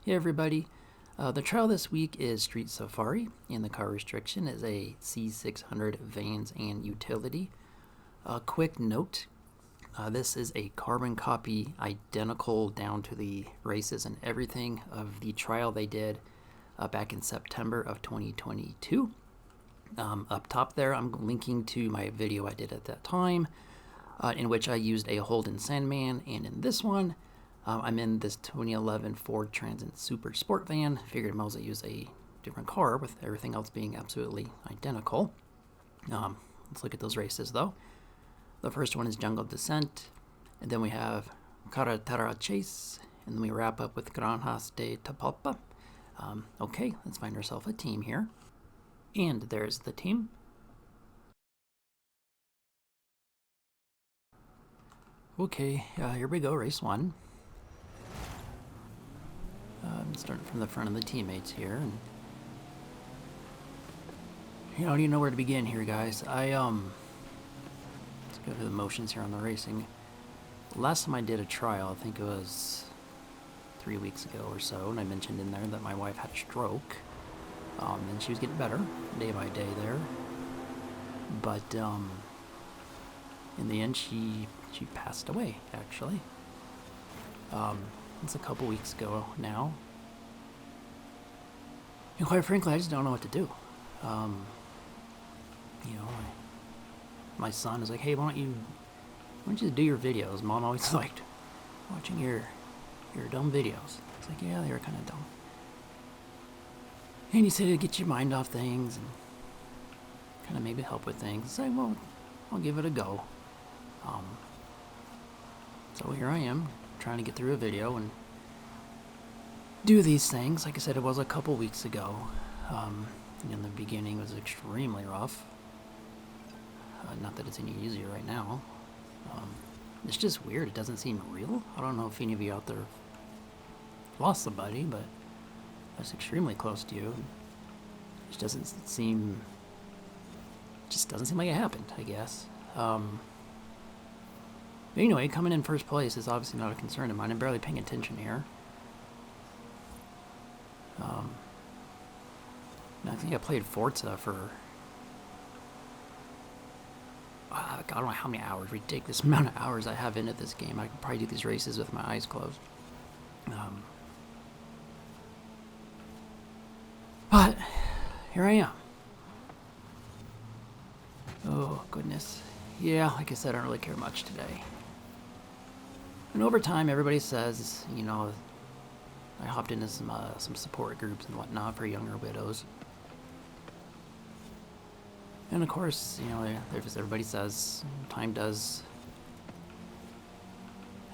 Hey everybody, the trial this week is Street Safari, and the car restriction is a C600 Vans and Utility. A quick note, this is a carbon copy, identical down to the races and everything of the trial they did back in September of 2022. Up top there, I'm linking to my video I did at that time, in which I used a Holden Sandman, and in this one, I'm in this 2011 Ford Transit Supersportvan. Figured I might as well use a different car with everything else being absolutely identical. Let's look at those races though. The first one is Jungle Descent, and then we have Carretera Chase, and then we wrap up with Granjas de Tapalpa. Okay, let's find ourselves a team here. And there's the team. Okay, here we go, race one. Starting from the front of the teammates here, and I don't even know where to begin here, guys. Let's go through the motions here on the racing. Last time I did a trial, I think it was 3 weeks ago or so, and I mentioned in there that my wife had a stroke, and she was getting better day by day there. But in the end, she passed away. Actually, it's a couple weeks ago now. And quite frankly, I just don't know what to do. My son is like, "Hey, why don't you do your videos?" Mom always liked watching your dumb videos. It's like, yeah, they were kind of dumb. And he said it'd get your mind off things and kind of maybe help with things. It's like, well, I'll give it a go. So here I am, trying to get through a video and do these things. Like I said, it was a couple weeks ago. In the beginning, it was extremely rough. Not that it's any easier right now. It's just weird. It doesn't seem real. I don't know if any of you out there lost somebody, but that's extremely close to you. It just doesn't seem like it happened, I guess. But anyway, coming in first place is obviously not a concern of mine. I'm barely paying attention here. I think I played Forza for I don't know how many hours, ridiculous amount of hours I have into this game. I could probably do these races with my eyes closed. But here I am. Oh goodness. Yeah, like I said, I don't really care much today. And over time, everybody says, I hopped into some support groups and whatnot for younger widows. And of course, everybody says time does,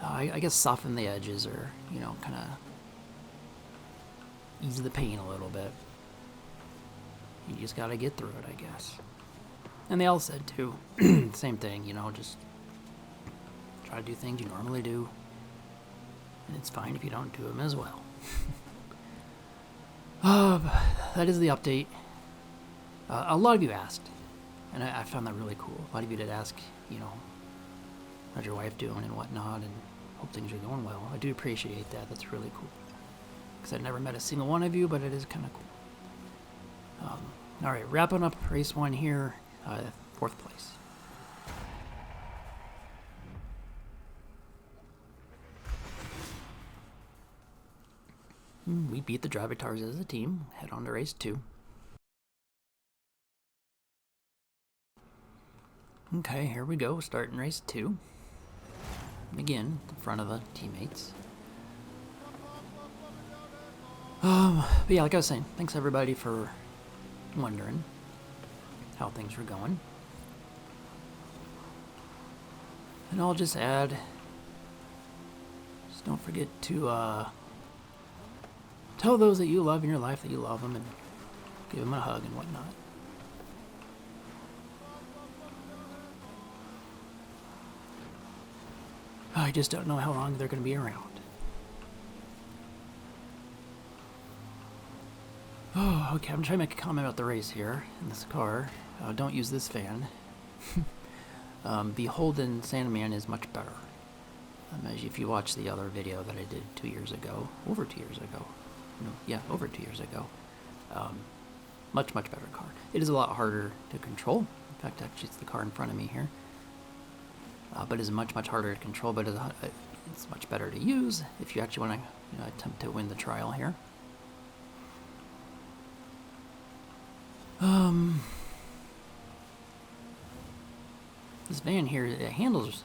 I guess, soften the edges or, kind of ease the pain a little bit. You just got to get through it, I guess. And they all said, too, same thing, just try to do things you normally do. And it's fine if you don't do them as well. That is the update. A lot of you asked, and I found that really cool. A lot of you did ask, how's your wife doing and whatnot, and hope things are going well. I do appreciate that. That's really cool. Because I've never met a single one of you, but it is kind of cool. All right, wrapping up race one here, 4th place. We beat the Drivatars as a team. Head on to race 2. Okay, here we go. Starting race 2. Again, in front of the teammates. But yeah, like I was saying, thanks everybody for wondering how things were going. And I'll just add, just don't forget to tell those that you love in your life that you love them and give them a hug and whatnot. I just don't know how long they're going to be around. Oh, okay, I'm trying to make a comment about the race here in this car. Don't use this fan. The Holden Sandman is much better. As if you watch the other video that I did 2 years ago, over 2 years ago, no, yeah, over 2 years ago. Much better car. It is a lot harder to control. In fact, actually, it's the car in front of me here. But it's much harder to control, but it's much better to use if you actually want to attempt to win the trial here. This van here, it handles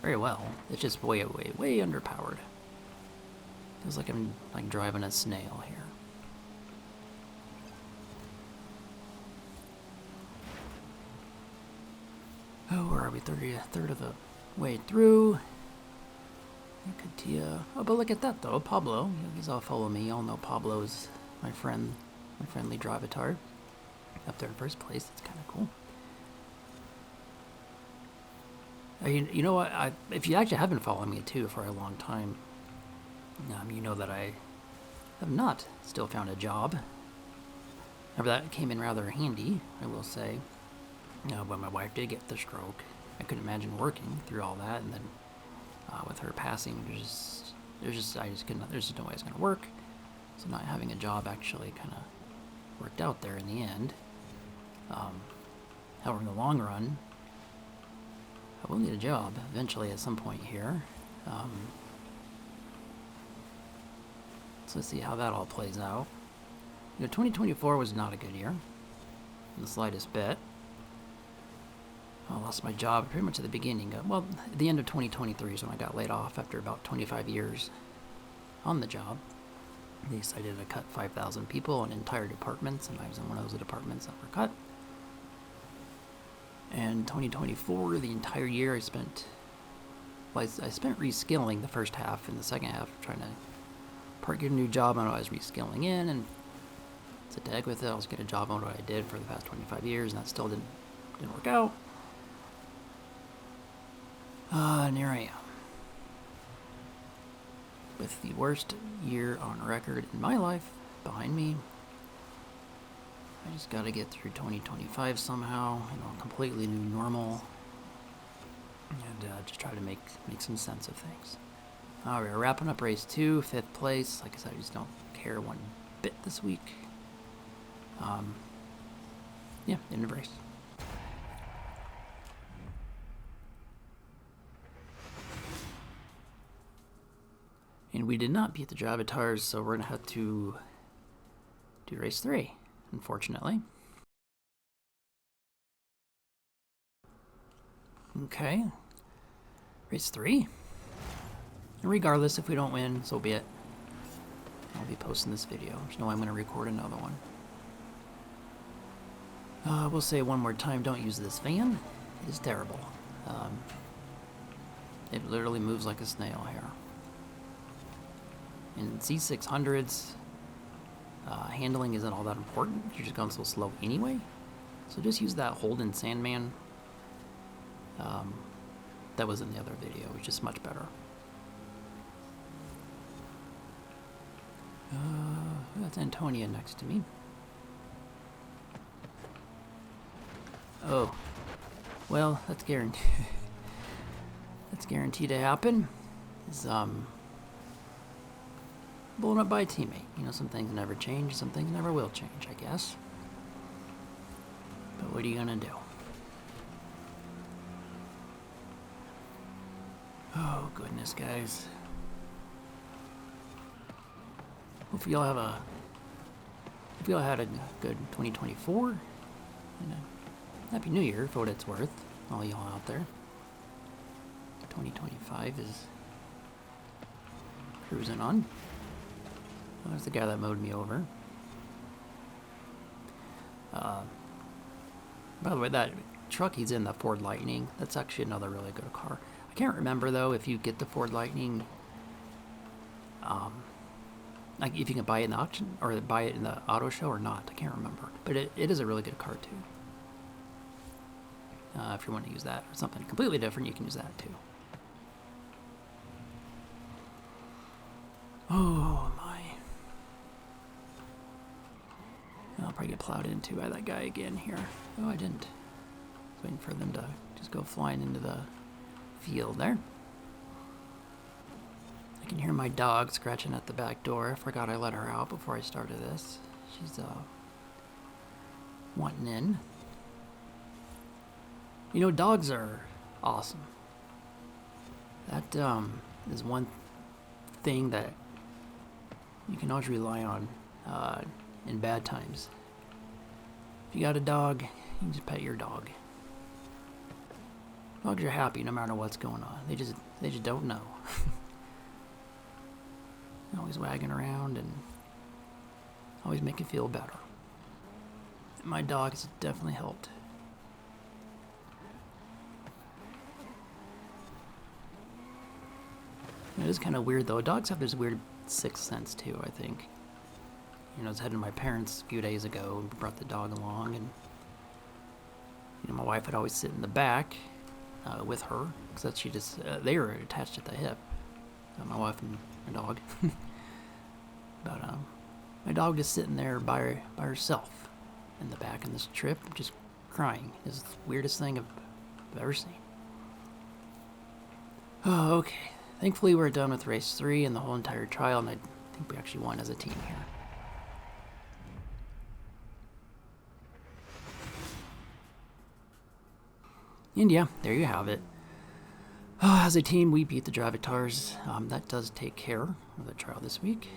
very well. It's just way underpowered. Feels like I'm like driving a snail here. Oh, where are we? Third of the way through. Oh, but look at that though, Pablo. You guys all follow me. Y'all know Pablo's my friend, my friendly drivatar. Up there in first place. That's kind of cool. You know what? If you actually have been following me too for a long time, you know that I have not still found a job. However, that came in rather handy, I will say. When my wife did get the stroke, I couldn't imagine working through all that, and then with her passing, there's just no way I was going to work. So not having a job actually kind of worked out there in the end. However, in the long run, I will need a job eventually at some point here. So let's see how that all plays out. 2024 was not a good year in the slightest bit. I lost my job pretty much at the beginning. Well, at the end of 2023 is when I got laid off after about 25 years on the job. They decided to cut 5,000 people in entire departments, and I was in one of those departments that were cut. And 2024, the entire year I spent reskilling the first half, and the second half trying to get a new job on what I was reskilling in, and to heck with it, I was get a job on what I did for the past 25 years, and that still didn't work out. And here I am, with the worst year on record in my life behind me. I just gotta get through 2025 somehow, a completely new normal, and just try to make some sense of things. Alright, we're wrapping up race 2, 5th place. Like I said, I just don't care one bit this week. Yeah, end of race. And we did not beat the Javatars, so we're going to have to do race 3, unfortunately. Okay. Race 3. And regardless, if we don't win, so be it. I'll be posting this video. There's no way I'm going to record another one. We'll say one more time, don't use this van. It is terrible. It literally moves like a snail here. In C600s, handling isn't all that important. You're just going so slow anyway. So just use that Holden Sandman. That was in the other video. It was just much better. That's Antonia next to me. Oh, well, that's guaranteed. That's guaranteed to happen. Is blown up by a teammate. Some things never change, some things never will change, I guess. But what are you gonna do? Oh goodness, guys. Hopefully y'all had a good 2024. And a Happy New Year for what it's worth, all y'all out there. 2025 is cruising on. Oh, there's the guy that mowed me over. By the way, that truck he's in, the Ford Lightning, that's actually another really good car. I can't remember though if you get the Ford Lightning, like if you can buy it in the auction or buy it in the auto show or not. I can't remember, but it is a really good car too. If you want to use that or something completely different, you can use that too. Oh my. I'll probably get plowed into by that guy again here. Oh, I didn't. I was waiting for them to just go flying into the field there. I You can hear my dog scratching at the back door. I forgot I let her out before I started this. She's wanting in. You know, dogs are awesome. That is one thing that you can always rely on in bad times. If you got a dog, you can just pet your dog. Dogs are happy no matter what's going on. They just don't know. Always wagging around and always make you feel better. My dog has definitely helped. It is kind of weird though. Dogs have this weird sixth sense too, I think. You know, I was heading to my parents a few days ago and brought the dog along, and you know, my wife would always sit in the back with her because she just they were attached at the hip. My wife and my dog. But my dog just sitting there by herself in the back in this trip, just crying. It's the weirdest thing I've ever seen. Oh, okay. Thankfully, we're done with race 3 and the whole entire trial, and I think we actually won as a team here. And yeah, there you have it. As a team, we beat the Dravitars. That does take care of the trial this week.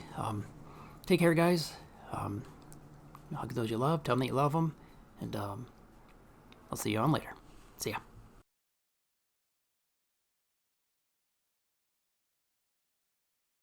Take care, guys. Hug those you love. Tell them that you love them. And I'll see you on later. See ya.